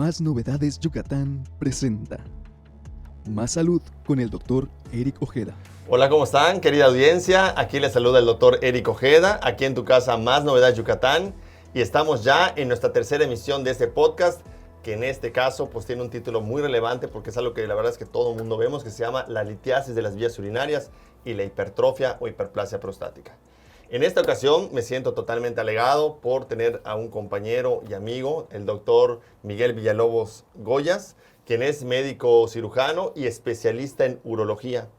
Más Novedades Yucatán presenta Más Salud con el Dr. Eric Ojeda. Hola, ¿cómo están, querida audiencia? Aquí les saluda el Dr. Eric Ojeda, aquí en tu casa Más Novedades Yucatán. Y estamos ya en nuestra tercera emisión de este podcast, que en este caso pues tiene un título muy relevante porque es algo que la verdad es que todo el mundo vemos, que se llama la litiasis de las vías urinarias y la hipertrofia o hiperplasia prostática. En esta ocasión me siento totalmente alegado por tener a un compañero y amigo, el doctor Miguel Villalobos Goyas, quien es médico cirujano y especialista en urología.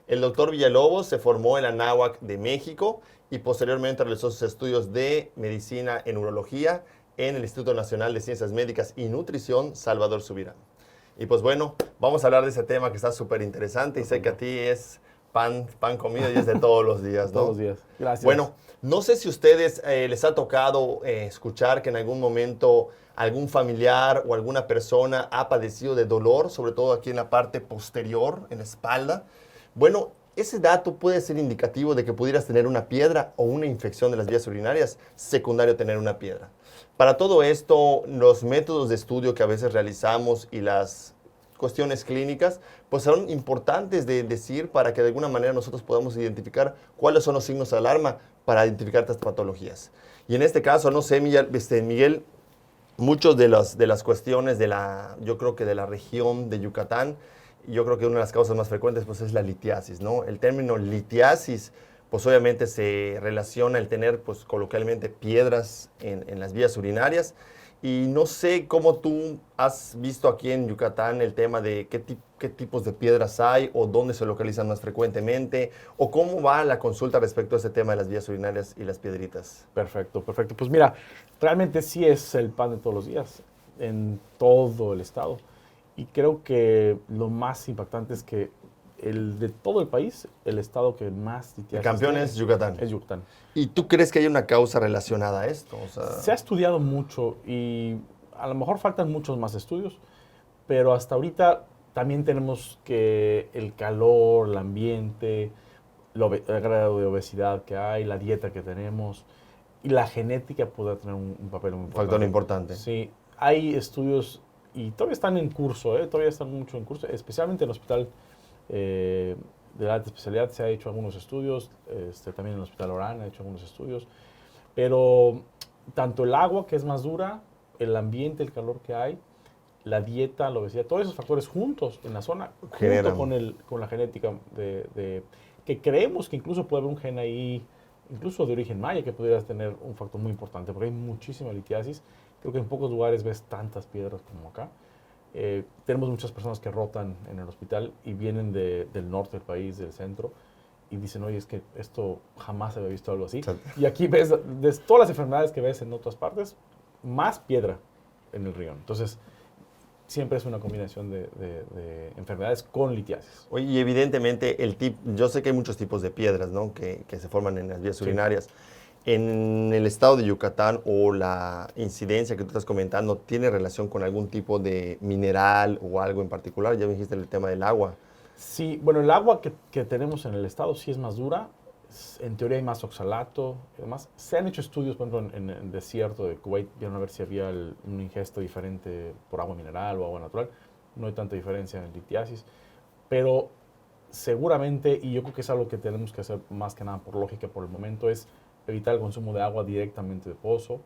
El doctor Villalobos se formó en la Anáhuac de México y posteriormente realizó sus estudios de medicina en urología en el Instituto Nacional de Ciencias Médicas y Nutrición Salvador Subirán. Y pues bueno, vamos a hablar de ese tema que está súper interesante y sé que a ti es pan comido y es de todos los días, ¿no? Todos los días. Gracias. Bueno, no sé si a ustedes les ha tocado escuchar que en algún momento algún familiar o alguna persona ha padecido de dolor, sobre todo aquí en la parte posterior, en la espalda. Bueno, ese dato puede ser indicativo de que pudieras tener una piedra o una infección de las vías urinarias, secundario a tener una piedra. Para todo esto, los métodos de estudio que a veces realizamos y las cuestiones clínicas, pues son importantes de decir para que de alguna manera nosotros podamos identificar cuáles son los signos de alarma para identificar estas patologías. Y en este caso, no sé, Miguel, muchas de las cuestiones yo creo que de la región de Yucatán, yo creo que una de las causas más frecuentes pues es la litiasis, ¿no? El término litiasis, pues obviamente se relaciona el tener, pues coloquialmente, piedras en las vías urinarias. Y no sé cómo tú has visto aquí en Yucatán el tema de qué tipos de piedras hay o dónde se localizan más frecuentemente o cómo va la consulta respecto a este tema de las vías urinarias y las piedritas. Perfecto. Pues mira, realmente sí es el pan de todos los días en todo el estado. Y creo que lo más impactante es que de todo el país, el estado que más litiasis El campeón es Yucatán. Es Yucatán. ¿Y tú crees que hay una causa relacionada a esto? O sea, Se ha estudiado mucho y a lo mejor faltan muchos más estudios, pero hasta ahorita también tenemos que el calor, el ambiente, el grado de obesidad que hay, la dieta que tenemos y la genética puede tener un papel muy importante. factor importante. Sí, hay estudios y todavía están en curso, todavía están mucho en curso, especialmente en el hospital de la alta especialidad se ha hecho algunos estudios, también en el Hospital Orán ha hecho algunos estudios, pero tanto el agua, que es más dura, el ambiente, el calor que hay, la dieta, la obesidad, todos esos factores juntos en la zona, junto con la genética que creemos que incluso puede haber un gen ahí, incluso de origen maya, que pudiera tener un factor muy importante, porque hay muchísima litiasis. Creo que en pocos lugares ves tantas piedras como acá. Tenemos muchas personas que rotan en el hospital y vienen del norte del país, del centro, y dicen, oye, es que esto jamás había visto algo así. Y aquí ves, de todas las enfermedades que ves en otras partes, más piedra en el riñón. Entonces, siempre es una combinación de enfermedades con litiasis. Oye, y evidentemente yo sé que hay muchos tipos de piedras, ¿no? que se forman en las vías urinarias. En el estado de Yucatán o la incidencia que tú estás comentando, ¿tiene relación con algún tipo de mineral o algo en particular? Ya me dijiste el tema del agua. Sí, bueno, el agua que tenemos en el estado sí es más dura. En teoría hay más oxalato y demás. Se han hecho estudios, por ejemplo, en el desierto de Kuwait, vieron a ver si había una ingesta diferente por agua mineral o agua natural. No hay tanta diferencia en litiasis, pero seguramente, y yo creo que es algo que tenemos que hacer más que nada por lógica por el momento, es evitar el consumo de agua directamente de pozo.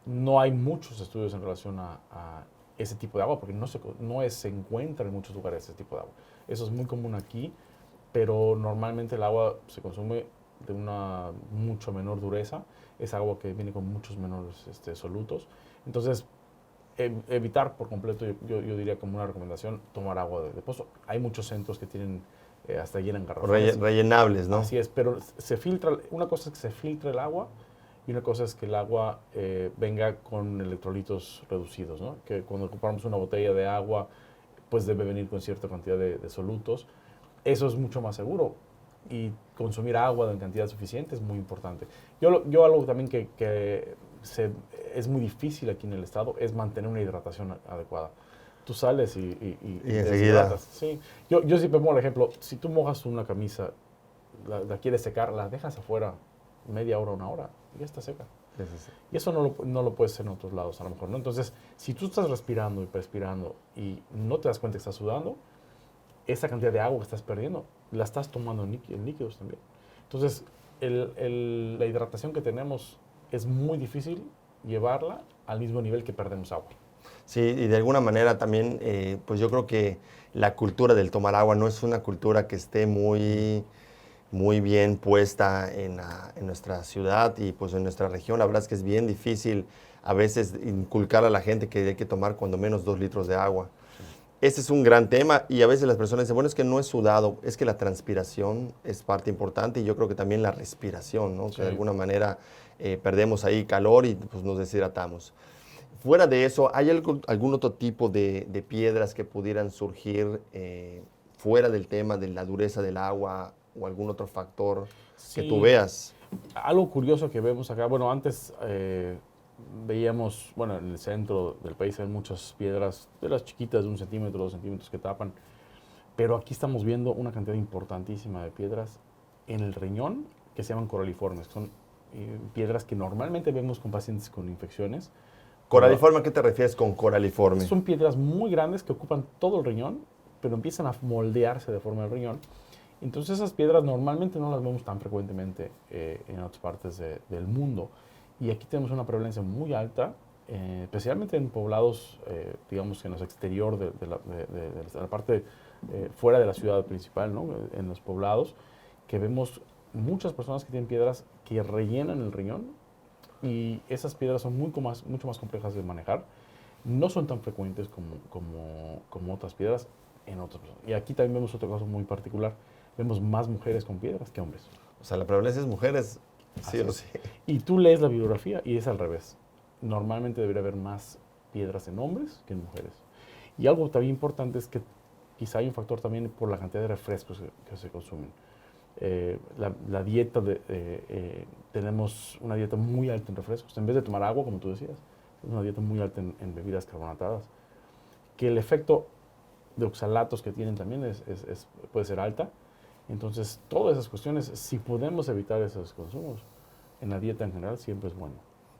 No hay muchos estudios en relación a ese tipo de agua porque se encuentra en muchos lugares ese tipo de agua. Eso es muy común aquí, pero normalmente el agua se consume de una mucho menor dureza. Es agua que viene con muchos menores solutos. Entonces, evitar por completo, yo diría como una recomendación, tomar agua de pozo. Hay muchos centros que tienen hasta llenan garrafones. Rellenables, ¿no? Así es, pero se filtra. Una cosa es que se filtre el agua y una cosa es que el agua venga con electrolitos reducidos, ¿no? Que cuando compramos una botella de agua, pues debe venir con cierta cantidad de solutos. Eso es mucho más seguro y consumir agua en cantidad suficiente es muy importante. Yo algo también que es muy difícil aquí en el estado es mantener una hidratación adecuada. Tú sales y enseguida. Sí. Yo siempre pongo el ejemplo, si tú mojas una camisa, la quieres secar, la dejas afuera media hora, una hora, y ya está seca. Y eso no lo puedes hacer en otros lados, a lo mejor, ¿no? Entonces, si tú estás respirando y perspirando y no te das cuenta que estás sudando, esa cantidad de agua que estás perdiendo, la estás tomando en líquidos también. Entonces, la hidratación que tenemos es muy difícil llevarla al mismo nivel que perdemos agua. Sí, y de alguna manera también, pues yo creo que la cultura del tomar agua no es una cultura que esté muy bien puesta en nuestra ciudad y pues en nuestra región. La verdad es que es bien difícil a veces inculcar a la gente que hay que tomar cuando menos 2 litros de agua. Este es un gran tema y a veces las personas dicen, bueno, es que no es sudado, es que la transpiración es parte importante y yo creo que también la respiración, ¿no? Sí. Que de alguna manera perdemos ahí calor y pues nos deshidratamos. Fuera de eso, ¿hay algún otro tipo de piedras que pudieran surgir fuera del tema de la dureza del agua o algún otro factor que tú veas? Algo curioso que vemos acá, bueno, antes veíamos, bueno, en el centro del país hay muchas piedras de las chiquitas de 1 centímetro, 2 centímetros que tapan, pero aquí estamos viendo una cantidad importantísima de piedras en el riñón que se llaman coraliformes. Son piedras que normalmente vemos con pacientes con infecciones. ¿Coraliforme a qué te refieres con coraliforme? Son piedras muy grandes que ocupan todo el riñón, pero empiezan a moldearse de forma del riñón. Entonces esas piedras normalmente no las vemos tan frecuentemente en otras partes del mundo. Y aquí tenemos una prevalencia muy alta, especialmente en poblados, digamos, en los exterior de la parte fuera de la ciudad principal, ¿no? En los poblados, que vemos muchas personas que tienen piedras que rellenan el riñón y esas piedras son mucho más complejas de manejar. No son tan frecuentes como otras piedras en otras personas. Y aquí también vemos otro caso muy particular. Vemos más mujeres con piedras que hombres. O sea, la prevalencia es mujeres, sí o sí. Y tú lees la bibliografía y es al revés. Normalmente debería haber más piedras en hombres que en mujeres. Y algo también importante es que quizá hay un factor también por la cantidad de refrescos que se consumen. La dieta, tenemos una dieta muy alta en refrescos. En vez de tomar agua, como tú decías, es una dieta muy alta en bebidas carbonatadas. Que el efecto de oxalatos que tienen también puede ser alta. Entonces, todas esas cuestiones, si podemos evitar esos consumos, en la dieta en general siempre es bueno.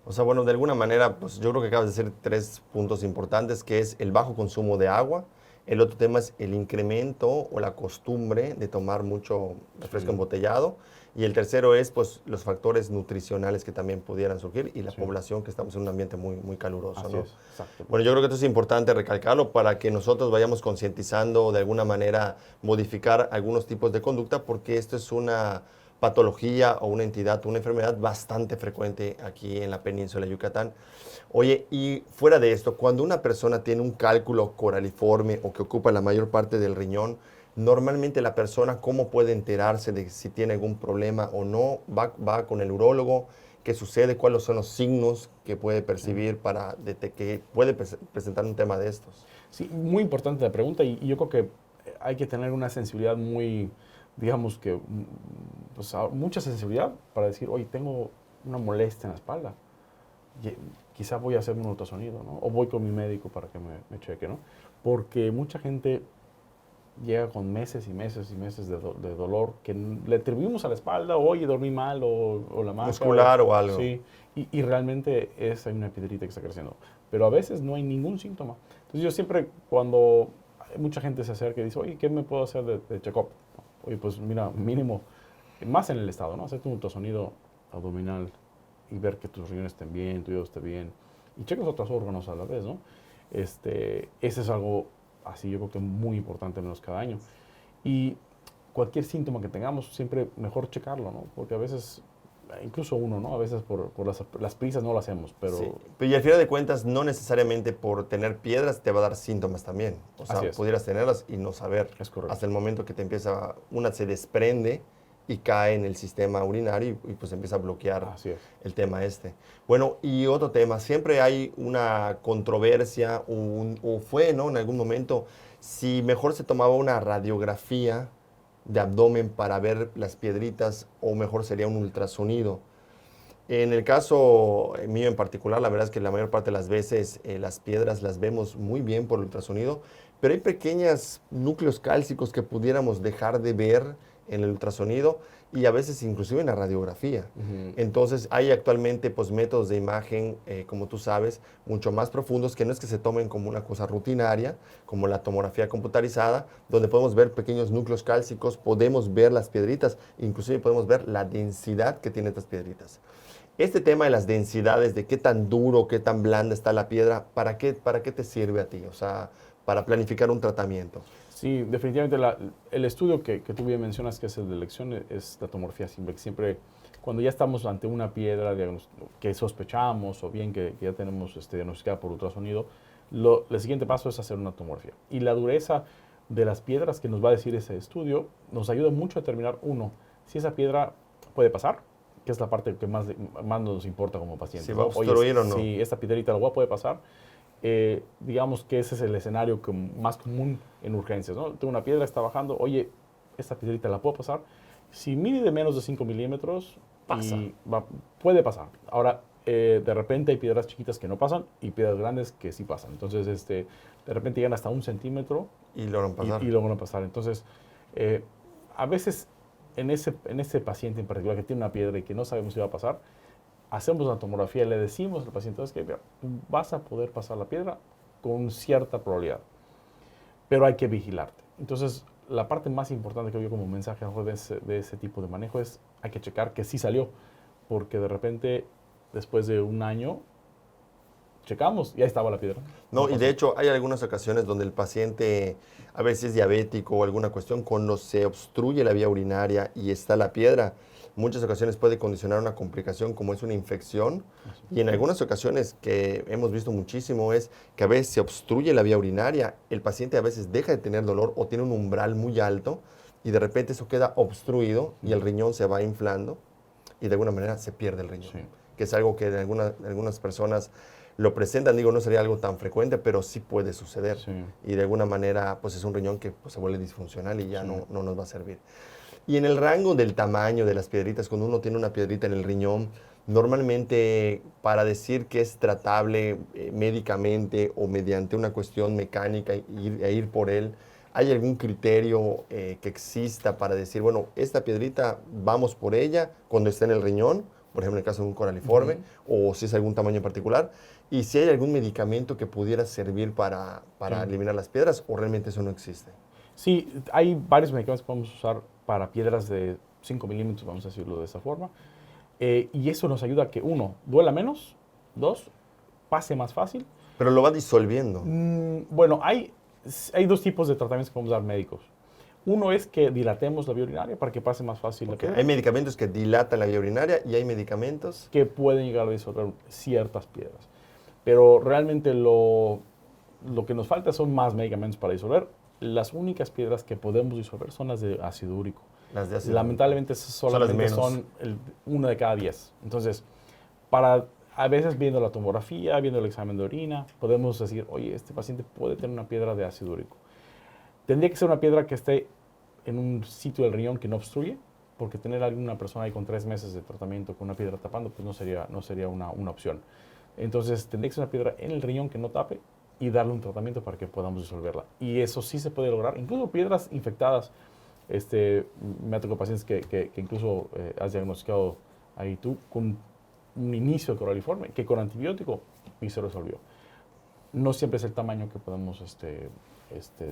O sea, bueno, de alguna manera, pues yo creo que acabas de decir 3 puntos importantes, que es el bajo consumo de agua. El otro tema es el incremento o la costumbre de tomar mucho refresco embotellado. Y el tercero es, pues, los factores nutricionales que también pudieran surgir y la población, que estamos en un ambiente muy, muy caluroso, Así ¿no? es, exacto. Bueno, yo creo que esto es importante recalcarlo para que nosotros vayamos concientizando, de alguna manera, modificar algunos tipos de conducta, porque esto es una patología o una entidad, una enfermedad bastante frecuente aquí en la península de Yucatán. Oye, y fuera de esto, cuando una persona tiene un cálculo coraliforme o que ocupa la mayor parte del riñón, normalmente la persona, ¿cómo puede enterarse de si tiene algún problema o no? ¿Va con el urólogo? ¿Qué sucede? ¿Cuáles son los signos que puede percibir para que puede presentar un tema de estos? Sí, muy importante la pregunta y yo creo que hay que tener una sensibilidad muy, digamos que, pues, mucha sensibilidad para decir, oye, tengo una molestia en la espalda. Quizá voy a hacerme un ultrasonido, ¿no? O voy con mi médico para que me cheque, ¿no? Porque mucha gente llega con meses y meses y meses de dolor que le atribuimos a la espalda, oye, dormí mal o la masa. Muscular o algo. Sí, y realmente hay una piedrita que está creciendo. Pero a veces no hay ningún síntoma. Entonces yo siempre, cuando mucha gente se acerca y dice, oye, ¿qué me puedo hacer de check-up? Oye, pues mira, mínimo, más en el estado, ¿no? Hacerte un ultrasonido abdominal y ver que tus riñones estén bien, tu hígado esté bien. Y checas otros órganos a la vez, ¿no? Ese es algo así, yo creo que muy importante, menos cada año. Y cualquier síntoma que tengamos, siempre mejor checarlo, ¿no? Porque a veces, incluso uno, ¿no? A veces por las prisas no lo hacemos, pero... Sí. Y al final de cuentas, no necesariamente por tener piedras te va a dar síntomas también. O sea, pudieras tenerlas y no saber. Es correcto. Hasta el momento que te empieza, una se desprende y cae en el sistema urinario y pues empieza a bloquear el tema este. Bueno, y otro tema, siempre hay una controversia o fue, ¿no? En algún momento, si mejor se tomaba una radiografía de abdomen para ver las piedritas o mejor sería un ultrasonido. En el caso mío en particular, la verdad es que la mayor parte de las veces las piedras las vemos muy bien por el ultrasonido, pero hay pequeños núcleos cálcicos que pudiéramos dejar de ver en el ultrasonido y a veces inclusive en la radiografía. Ujú. Entonces hay actualmente pues métodos de imagen, como tú sabes, mucho más profundos, que no es que se tomen como una cosa rutinaria, como la tomografía computarizada, donde podemos ver pequeños núcleos cálcicos, podemos ver las piedritas, inclusive podemos ver la densidad que tienen estas piedritas. Este tema de las densidades, de qué tan duro, qué tan blanda está la piedra, para qué te sirve a ti? O sea, para planificar un tratamiento. Sí, definitivamente el estudio que tú bien mencionas, que es el de elección, es la tomografía simple. Siempre, cuando ya estamos ante una piedra que sospechamos o bien que ya tenemos diagnosticada por ultrasonido, el siguiente paso es hacer una tomografía. Y la dureza de las piedras que nos va a decir ese estudio nos ayuda mucho a determinar, uno, si esa piedra puede pasar, que es la parte que más nos importa como pacientes. Si va a Oye, obstruir o no. si esta piedrita la puede pasar, digamos que ese es el escenario más común en urgencias, ¿no? Tengo una piedra, está bajando, oye, esta piedrita la puedo pasar. Si mide de menos de 5 milímetros, Pasa. puede pasar. Ahora, de repente hay piedras chiquitas que no pasan y piedras grandes que sí pasan. Entonces, de repente llegan hasta 1 centímetro Y logran pasar. y logran pasar. Entonces, a veces en ese paciente en particular que tiene una piedra y que no sabemos si va a pasar, hacemos la tomografía y le decimos al paciente, es que mira, tú vas a poder pasar la piedra con cierta probabilidad, pero hay que vigilarte. Entonces, la parte más importante que yo como mensaje de ese tipo de manejo es, hay que checar que sí salió, porque de repente, después de un año, checamos y ahí estaba la piedra. No, y pasó. de hecho hay algunas ocasiones donde el paciente a veces es diabético o alguna cuestión, cuando se obstruye la vía urinaria y está la piedra, muchas ocasiones puede condicionar una complicación como es una infección. Y en algunas ocasiones que hemos visto muchísimo es que a veces se obstruye la vía urinaria, el paciente a veces deja de tener dolor o tiene un umbral muy alto y de repente eso queda obstruido y el riñón se va inflando y de alguna manera se pierde el riñón. Sí. Que es algo que de algunas personas lo presentan, digo, no sería algo tan frecuente, pero sí puede suceder. Sí. Y de alguna manera, pues es un riñón que pues, se vuelve disfuncional y ya Sí. no nos va a servir. Y en el rango del tamaño de las piedritas, cuando uno tiene una piedrita en el riñón, normalmente para decir que es tratable médicamente o mediante una cuestión mecánica e ir por él, ¿hay algún criterio que exista para decir, bueno, esta piedrita vamos por ella cuando está en el riñón? Por ejemplo, en el caso de un coraliforme, o si es algún tamaño en particular, y si hay algún medicamento que pudiera servir para eliminar las piedras, o realmente eso no existe. Sí, hay varios medicamentos que podemos usar para piedras de 5 milímetros, vamos a decirlo de esa forma. Y eso nos ayuda a que, uno, duela menos, dos, pase más fácil. Pero lo va disolviendo. Bueno, hay 2 tipos de tratamientos que podemos dar médicos. Uno es que dilatemos la vía urinaria para que pase más fácil la Okay. piedra, Hay medicamentos que dilatan la vía urinaria y hay medicamentos. que pueden llegar a disolver ciertas piedras. Pero realmente lo que nos falta son más medicamentos para disolver. Las únicas piedras que podemos disolver son las de ácido úrico. Las de ácido. Lamentablemente esas solamente menos. son 1 de cada 10. Entonces, a veces viendo la tomografía, viendo el examen de orina, podemos decir, oye, este paciente puede tener una piedra de ácido úrico. Tendría que ser una piedra que esté en un sitio del riñón que no obstruye, porque tener a alguna persona ahí con 3 meses de tratamiento con una piedra tapando, pues no sería una opción. Entonces, tendría que ser una piedra en el riñón que no tape y darle un tratamiento para que podamos disolverla. Y eso sí se puede lograr, incluso piedras infectadas. Me ha tocado pacientes que incluso has diagnosticado ahí tú con un inicio de coraliforme, que con antibiótico y se resolvió. No siempre es el tamaño que podemos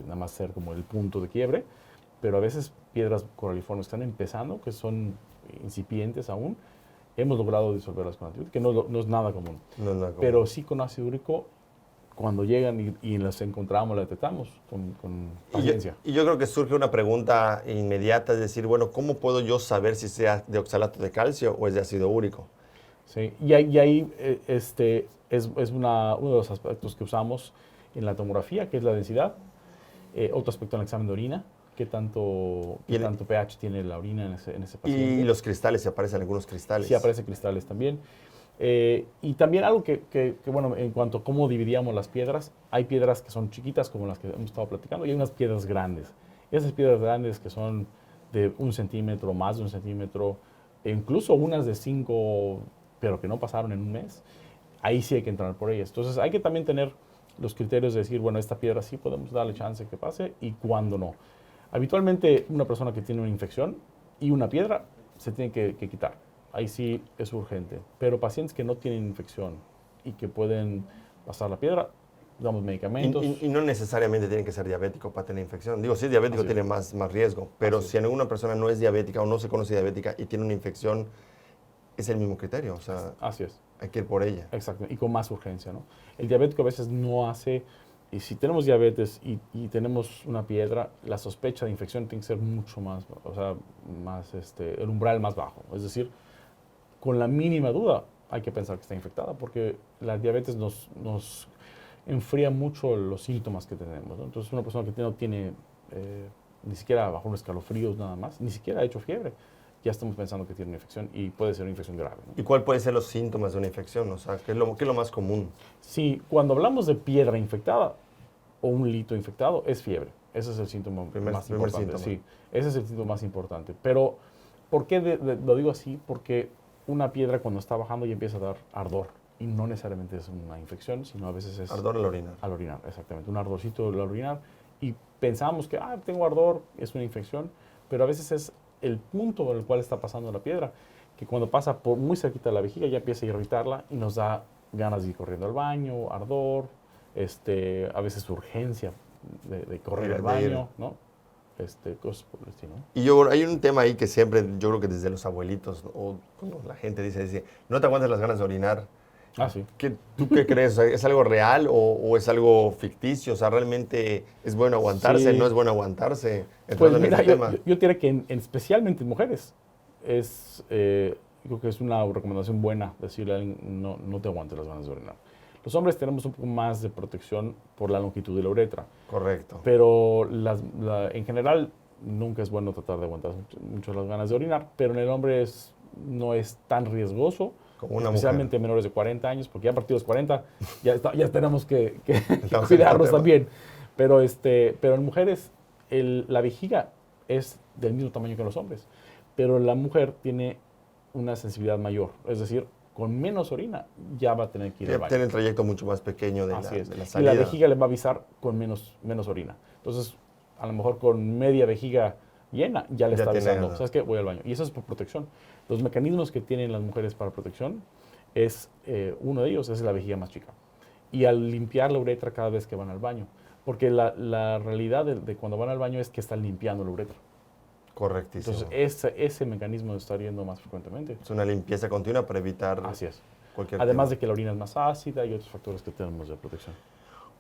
nada más ser como el punto de quiebre, pero a veces piedras coraliformes que están empezando, que son incipientes aún, hemos logrado disolverlas con antibiótico, que no es nada común. No, Pero sí con ácido úrico, cuando llegan y las encontramos, las detectamos con paciencia. Y yo creo que surge una pregunta inmediata, es decir, bueno, ¿cómo puedo yo saber si sea de oxalato de calcio o es de ácido úrico? Sí, y ahí es uno de los aspectos que usamos en la tomografía, que es la densidad. Otro aspecto en el examen de orina, qué tanto pH tiene la orina en ese paciente. Y los cristales, si aparecen algunos cristales. Sí, aparecen cristales también. Y también algo bueno, en cuanto a cómo dividíamos las piedras, hay piedras que son chiquitas, como las que hemos estado platicando, y hay unas piedras grandes. Esas piedras grandes que son de 1 centímetro, más de 1 centímetro, e incluso unas de 5, pero que no pasaron en un mes, ahí sí hay que entrar por ellas. Entonces hay que también tener los criterios de decir, bueno, esta piedra sí podemos darle chance que pase y cuándo no. Habitualmente una persona que tiene una infección y una piedra se tiene que quitar. Ahí sí es urgente. Pero pacientes que no tienen infección y que pueden pasar la piedra, damos medicamentos. Y no necesariamente tiene que ser diabético para tener infección. Digo, si es diabético Así tiene más riesgo, pero Así es. si alguna persona no es diabética o no se conoce diabética y tiene una infección, es el mismo criterio, o sea, Así es. hay que ir por ella. Exacto, y con más urgencia, ¿no? El diabético a veces no hace, y si tenemos diabetes y tenemos una piedra, la sospecha de infección tiene que ser mucho más, o sea, el umbral más bajo. Es decir, con la mínima duda hay que pensar que está infectada, porque la diabetes nos enfría mucho los síntomas que tenemos, ¿no? Entonces, una persona que no tiene ni siquiera bajo unos escalofríos nada más, ni siquiera ha hecho fiebre, ya estamos pensando que tiene una infección y puede ser una infección grave, ¿no? ¿Y cuál pueden ser los síntomas de una infección? O sea, qué es lo más común? Sí, cuando hablamos de piedra infectada o un lito infectado, es fiebre. Ese es el síntoma más importante. síntoma. Sí, ese es el síntoma más importante. Pero, ¿por qué lo digo así? Porque una piedra cuando está bajando ya empieza a dar ardor. Y no necesariamente es una infección, sino a veces es... Ardor al orinar. Al orinar, exactamente. Un ardorcito al orinar. Y pensamos que, tengo ardor, es una infección. Pero a veces es el punto en el cual está pasando la piedra, que cuando pasa por muy cerquita de la vejiga ya empieza a irritarla y nos da ganas de ir corriendo al baño, ardor, a veces urgencia de correr al baño, ¿no? Cosas por el estilo, ¿no? Y hay un tema ahí que siempre, yo creo que desde los abuelitos, o cuando la gente dice, no te aguantas las ganas de orinar. Sí. ¿Tú qué crees? O sea, ¿es algo real o es algo ficticio? O sea, ¿realmente es bueno aguantarse? Sí. ¿No es bueno aguantarse? Pues Entrando en mira, ese tema. yo diría que especialmente en mujeres, creo que es una recomendación buena decirle a alguien, no te aguantes las ganas de orinar. Los hombres tenemos un poco más de protección por la longitud de la uretra, Correcto. pero en general nunca es bueno tratar de aguantar mucho las ganas de orinar, pero en el hombre no es tan riesgoso, Como una especialmente menores de 40 años, porque ya a partir de los 40 ya tenemos que Estamos cuidarnos en otro también. Pero en mujeres la vejiga es del mismo tamaño que los hombres, pero la mujer tiene una sensibilidad mayor, es decir, con menos orina ya va a tener que ir al baño. Tiene el trayecto mucho más pequeño de Así es. la Y salida. la vejiga le va a avisar con menos orina. Entonces, a lo mejor con media vejiga llena ya le Ya está tiene avisando, ganas. ¿sabes qué? Voy al baño. Y eso es por protección. Los mecanismos que tienen las mujeres para protección uno de ellos es la vejiga más chica. Y al limpiar la uretra cada vez que van al baño. Porque la realidad de cuando van al baño es que están limpiando la uretra. Correctísimo. Entonces, ese mecanismo de estar yendo más frecuentemente. Es una limpieza continua para evitar Así es. cualquier Además tema. de que la orina es más ácida y otros factores que tenemos de protección.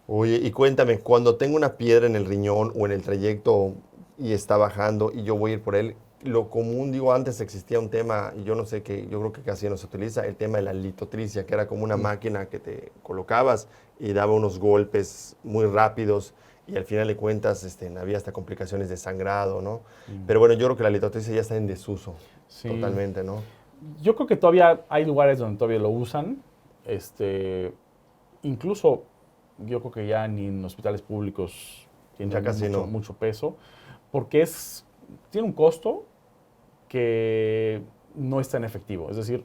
Oye, y cuéntame, cuando tengo una piedra en el riñón o en el trayecto y está bajando y yo voy a ir por él, lo común, digo, antes existía un tema, y yo no sé qué, yo creo que casi no se utiliza, el tema de la litotricia, que era como una máquina que te colocabas y daba unos golpes muy rápidos y al final de cuentas había hasta complicaciones de sangrado, ¿no? Pero bueno, yo creo que la litotricia ya está en desuso, Sí. totalmente, ¿no? Yo creo que todavía hay lugares donde todavía lo usan. Incluso yo creo que ya ni en hospitales públicos tiene Ya casi no. mucho peso, porque tiene un costo que no es tan efectivo. Es decir,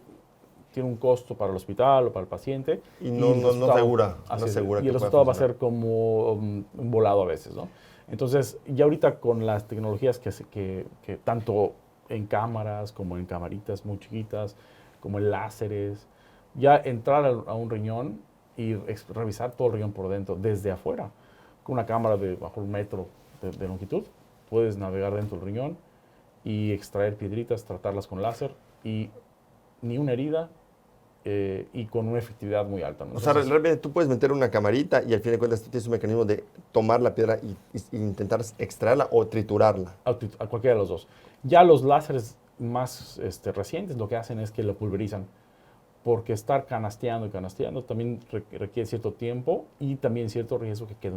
tiene un costo para el hospital o para el paciente. Y no el resultado- asegura, no así es, asegura y que el pueda resultado va a funcionar. ser como un volado a veces, ¿no? Entonces, ya ahorita con las tecnologías que tanto en cámaras como en camaritas muy chiquitas, como en láseres, ya entrar a un riñón y revisar todo el riñón por dentro, desde afuera, con una cámara de bajo 1 metro de longitud, puedes navegar dentro del riñón y extraer piedritas, tratarlas con láser y ni una herida y con una efectividad muy alta, ¿no? O sea, Entonces, realmente tú puedes meter una camarita y al fin de cuentas tú tienes un mecanismo de tomar la piedra y intentar extraerla o triturarla. a cualquiera de los dos. Ya los láseres más recientes lo que hacen es que lo pulverizan, porque estar canasteando y canasteando también requiere cierto tiempo y también cierto riesgo que quede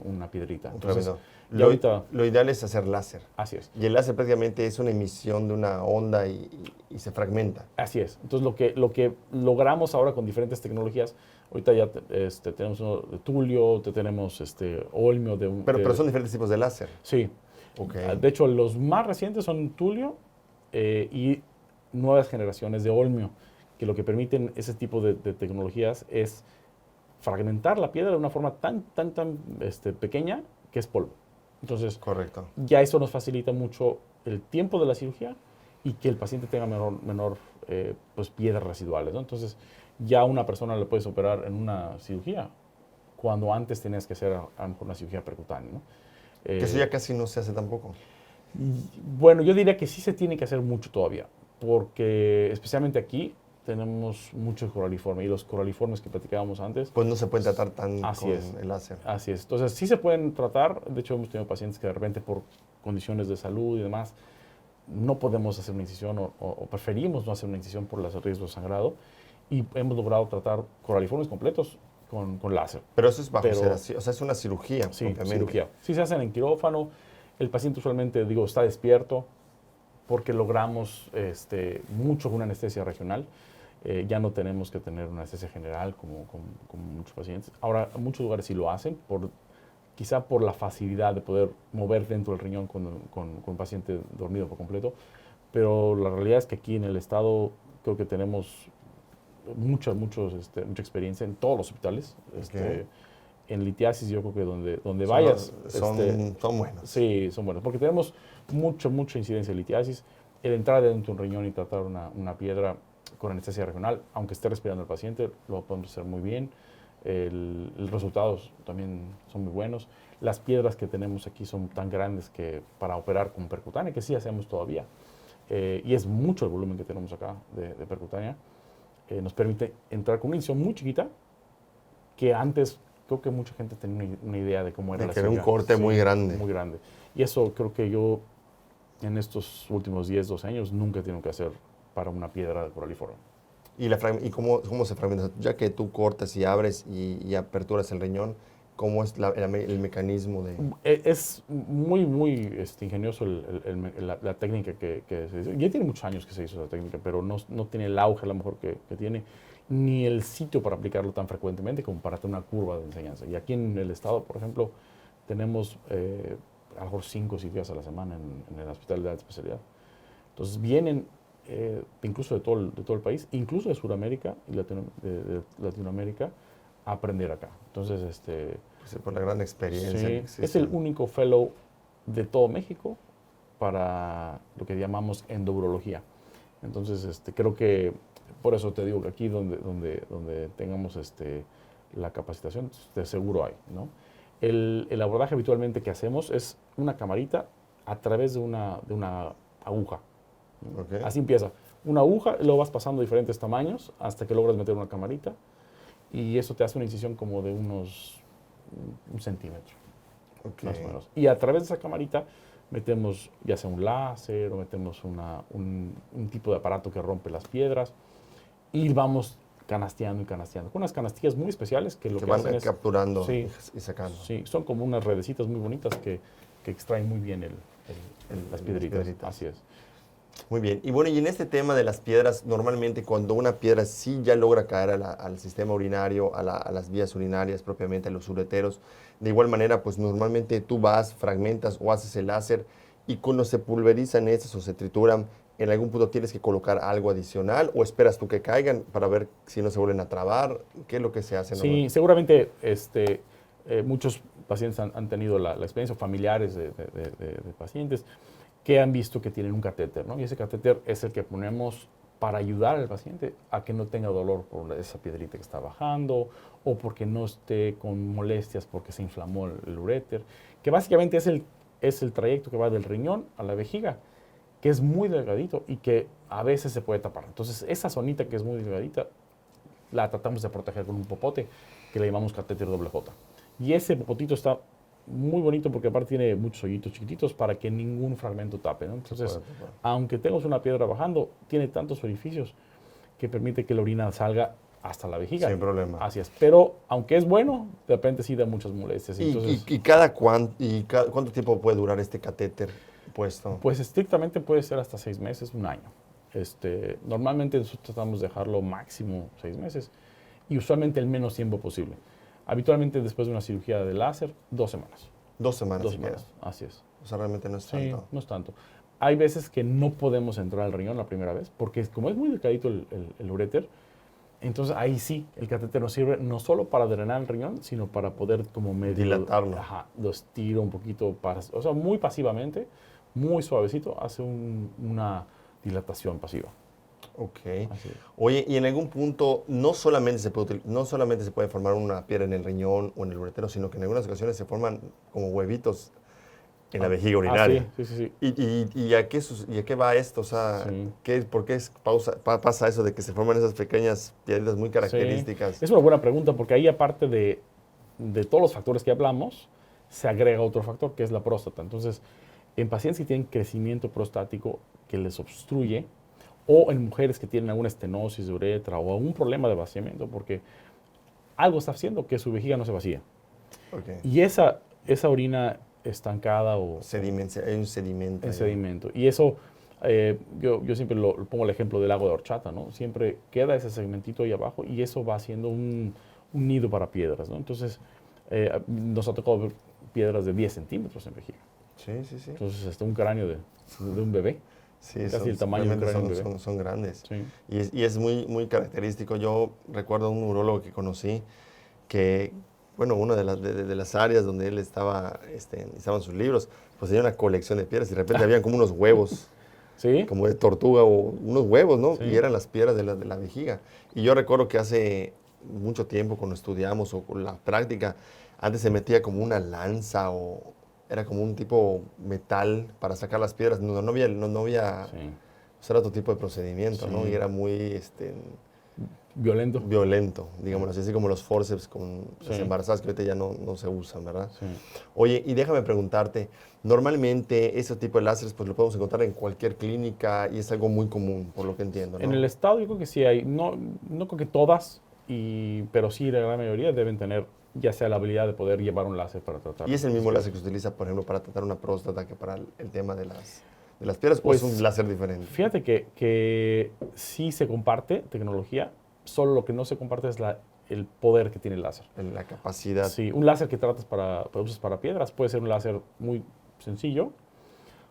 una piedrita. Entonces, Tremendo. ya ahorita, Lo ideal es hacer láser. así es. Y el láser prácticamente es una emisión de una onda y se fragmenta. Así es. Entonces, lo que logramos ahora con diferentes tecnologías, ahorita ya tenemos uno de tulio, tenemos olmio de un... Pero son diferentes tipos de láser. Sí. Ok. De hecho, los más recientes son tulio y nuevas generaciones de olmio, que lo que permiten ese tipo de tecnologías es fragmentar la piedra de una forma tan pequeña que es polvo. Entonces, Correcto. ya eso nos facilita mucho el tiempo de la cirugía y que el paciente tenga menor pues piedras residuales, ¿no? Entonces, ya una persona le puedes operar en una cirugía cuando antes tenías que hacer a lo mejor una cirugía percutánea, ¿no? Que eso ya casi no se hace tampoco. Bueno, yo diría que sí se tiene que hacer mucho todavía, porque especialmente aquí tenemos muchos coraliformes y los coraliformes que platicábamos antes. Pues no se pueden tratar tan Así con es. el láser. Así es. Entonces, sí se pueden tratar. De hecho, hemos tenido pacientes que de repente por condiciones de salud y demás no podemos hacer una incisión o preferimos no hacer una incisión por los riesgos de sangrado y hemos logrado tratar coraliformes completos con láser. Pero eso es bajo Pero- sedación, o sea, es una cirugía Sí, propiamente. cirugía. Sí se hacen en quirófano. El paciente usualmente, digo, está despierto porque logramos mucho con una anestesia regional. Ya no tenemos que tener una anestesia general como muchos pacientes. Ahora, en muchos lugares sí lo hacen, quizá por la facilidad de poder mover dentro del riñón con un paciente dormido por completo. Pero la realidad es que aquí en el estado creo que tenemos mucha experiencia en todos los hospitales. Ok. En litiasis yo creo que donde vayas... Son buenos. Sí, son buenos, porque tenemos mucha incidencia de litiasis. El entrar dentro de un riñón y tratar una piedra con anestesia regional, aunque esté respirando el paciente, lo podemos hacer muy bien. Los resultados también son muy buenos. Las piedras que tenemos aquí son tan grandes que para operar con percutánea, que sí hacemos todavía, y es mucho el volumen que tenemos acá de percutánea, nos permite entrar con una incisión muy chiquita, que antes creo que mucha gente tenía una idea de cómo era De la que era un cirugía. corte muy grande. Muy grande. Y eso creo que yo en estos últimos 10, 12 años nunca he tenido que hacer para una piedra coraliforme. ¿Y cómo se fragmenta? Ya que tú cortas y abres y aperturas el riñón, ¿cómo es el mecanismo de...? Es muy ingenioso la técnica que se hizo. Ya tiene muchos años que se hizo esa técnica, pero no tiene el auge a lo mejor que tiene, ni el sitio para aplicarlo tan frecuentemente como para tener una curva de enseñanza. Y aquí en el estado, por ejemplo, tenemos a lo mejor 5 cirugías a la semana en el hospital de alta especialidad. Entonces vienen incluso de todo el país, incluso de Sudamérica y de Latinoamérica, a aprender acá. Entonces, Pues, por la gran experiencia sí, que existe. es el único fellow de todo México para lo que llamamos endourología. Entonces, creo que por eso te digo que aquí donde tengamos la capacitación, de seguro hay, ¿no? El abordaje habitualmente que hacemos es una camarita a través de una aguja. Ok. Así empieza. Una aguja, lo vas pasando a diferentes tamaños hasta que logras meter una camarita y eso te hace una incisión como de un centímetro, Ok. más o menos. Y a través de esa camarita metemos ya sea un láser o metemos un tipo de aparato que rompe las piedras y vamos canasteando y canasteando. Con unas canastillas muy especiales que lo Que que van hacen es... capturando Sí. y sacando. Sí, son como unas redecitas muy bonitas que extraen muy bien las piedritas. piedritas. Así es. Muy bien. Y bueno, y en este tema de las piedras, normalmente cuando una piedra sí ya logra caer al sistema urinario, a las vías urinarias propiamente, a los ureteros, de igual manera, pues normalmente tú vas, fragmentas o haces el láser y cuando se pulverizan estas o se trituran, en algún punto tienes que colocar algo adicional o esperas tú que caigan para ver si no se vuelven a trabar. ¿Qué es lo que se hace? Sí, seguramente muchos pacientes han tenido la experiencia, familiares de pacientes, que han visto que tienen un catéter, ¿no? Y ese catéter es el que ponemos para ayudar al paciente a que no tenga dolor por esa piedrita que está bajando o porque no esté con molestias porque se inflamó el uréter, que básicamente es el trayecto que va del riñón a la vejiga, que es muy delgadito y que a veces se puede tapar. Entonces, esa zonita que es muy delgadita, la tratamos de proteger con un popote que le llamamos catéter doble J. Y ese popotito está muy bonito porque aparte tiene muchos hoyitos chiquititos para que ningún fragmento tape, ¿no? Entonces, aunque tengas una piedra bajando, tiene tantos orificios que permite que la orina salga hasta la vejiga. Sin problema. Así es. Pero, aunque es bueno, de repente sí da muchas molestias. Entonces, ¿Cuánto tiempo puede durar este catéter puesto? pues estrictamente puede ser hasta 6 meses, un año. Normalmente nosotros tratamos de dejarlo máximo 6 meses y usualmente el menos tiempo posible. Habitualmente después de una cirugía de láser, 2 semanas. 2 semanas. 2 siquiera. semanas, así es. O sea, realmente no es Sí, tanto. no es tanto. Hay veces que no podemos entrar al riñón la primera vez, porque como es muy delgadito el uréter, entonces ahí sí, el catéter nos sirve no solo para drenar el riñón, sino para poder como medio... Dilatarlo. Ajá, lo estiro un poquito, o sea, muy pasivamente, muy suavecito, hace una dilatación pasiva. Ok. Así es. Oye, y en algún punto no solamente no solamente se puede formar una piedra en el riñón o en el uretero, sino que en algunas ocasiones se forman como huevitos en la vejiga urinaria. Sí. ¿Y a qué va esto? O sea, Sí. ¿por qué pasa eso de que se forman esas pequeñas piedritas muy características? Sí. Es una buena pregunta porque ahí aparte de todos los factores que hablamos, se agrega otro factor que es la próstata. Entonces, en pacientes que tienen crecimiento prostático que les obstruye, o en mujeres que tienen alguna estenosis de uretra o algún problema de vaciamiento, porque algo está haciendo que su vejiga no se vacía. Okay. Y esa orina estancada o Hay un sedimento. en ahí. sedimento. Y eso, yo siempre lo pongo el ejemplo del lago de horchata, ¿no? Siempre queda ese segmentito ahí abajo y eso va haciendo un nido para piedras, ¿no? Entonces, nos ha tocado ver piedras de 10 centímetros en vejiga. Sí. Entonces, hasta un cráneo de un bebé. Sí, Casi el tamaño de un cráneo de un bebé. son grandes. Sí. Y es muy, muy característico. Yo recuerdo a un urólogo que conocí que, bueno, una de las áreas donde él estaban sus libros, pues tenía una colección de piedras y de repente habían como unos huevos, ¿Sí? como de tortuga o unos huevos, ¿no? Sí. Y eran las piedras de la vejiga. Y yo recuerdo que hace mucho tiempo cuando estudiamos o con la práctica, antes se metía como una lanza o era como un tipo metal para sacar las piedras. No había Sí. o sea, era otro tipo de procedimiento, ¿no? Sí. Y era muy Violento. violento, digamos así como los forceps con las Sí. embarazadas que ahorita ya no se usan, ¿verdad? Sí. Oye, y déjame preguntarte, normalmente ese tipo de láseres pues lo podemos encontrar en cualquier clínica y es algo muy común, por lo que entiendo, ¿no? En el estado yo creo que sí hay, no creo que todas, pero sí la gran mayoría deben tener ya sea la habilidad de poder llevar un láser para tratar. ¿Y es el mismo láser que se utiliza, por ejemplo, para tratar una próstata que para el tema de las piedras Pues, o es un láser diferente? Fíjate que sí se comparte tecnología, solo lo que no se comparte es el poder que tiene el láser. En la capacidad. Sí, un láser que tratas usas para piedras puede ser un láser muy sencillo,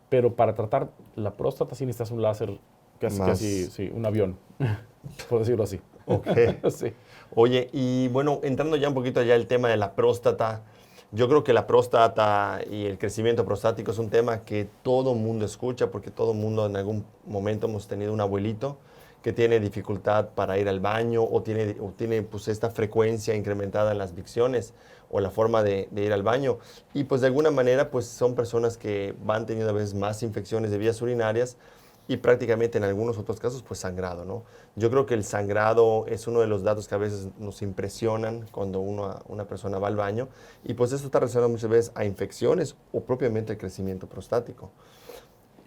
pero para tratar la próstata sí necesitas un láser casi sí, un avión, por decirlo así. Ok. Sí. Oye, y bueno, entrando ya un poquito allá el tema de la próstata, yo creo que la próstata y el crecimiento prostático es un tema que todo mundo escucha porque todo mundo en algún momento hemos tenido un abuelito que tiene dificultad para ir al baño o tiene pues esta frecuencia incrementada en las micciones o la forma de ir al baño. Y pues de alguna manera pues son personas que van teniendo a veces más infecciones de vías urinarias y prácticamente en algunos otros casos pues sangrado, ¿no? Yo creo que el sangrado es uno de los datos que a veces nos impresionan cuando una persona va al baño y pues eso está relacionado muchas veces a infecciones o propiamente al crecimiento prostático.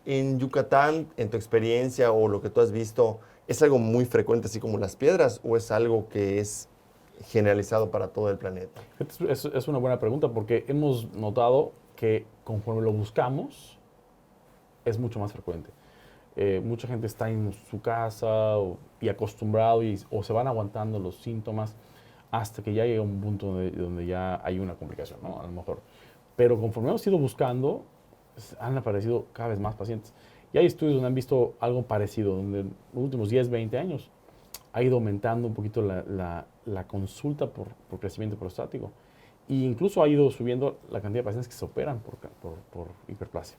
En Yucatán, en tu experiencia o lo que tú has visto, ¿es algo muy frecuente así como las piedras o es algo que es generalizado para todo el planeta? Es una buena pregunta porque hemos notado que conforme lo buscamos es mucho más frecuente. Mucha gente está en su casa y acostumbrado o se van aguantando los síntomas hasta que ya llega un punto donde ya hay una complicación, ¿no? A lo mejor. Pero conforme hemos ido buscando, han aparecido cada vez más pacientes. Y hay estudios donde han visto algo parecido, donde en los últimos 10, 20 años ha ido aumentando un poquito la consulta por crecimiento prostático. E incluso ha ido subiendo la cantidad de pacientes que se operan por hiperplasia.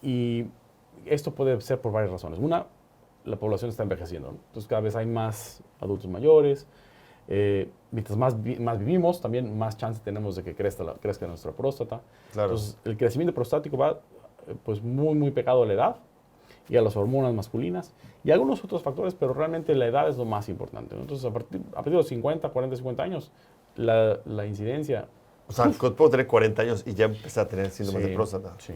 Y esto puede ser por varias razones. Una, la población está envejeciendo, ¿no? Entonces cada vez hay más adultos mayores. Mientras más vivimos, también más chance tenemos de que crezca nuestra próstata. Claro. Entonces el crecimiento prostático va pues muy pegado a la edad y a las hormonas masculinas y a algunos otros factores, pero realmente la edad es lo más importante, ¿no? Entonces a partir de los 50, 40, 50 años, la incidencia... O sea, puedo tener 40 años y ya empezar a tener síntomas Sí, de próstata. Sí.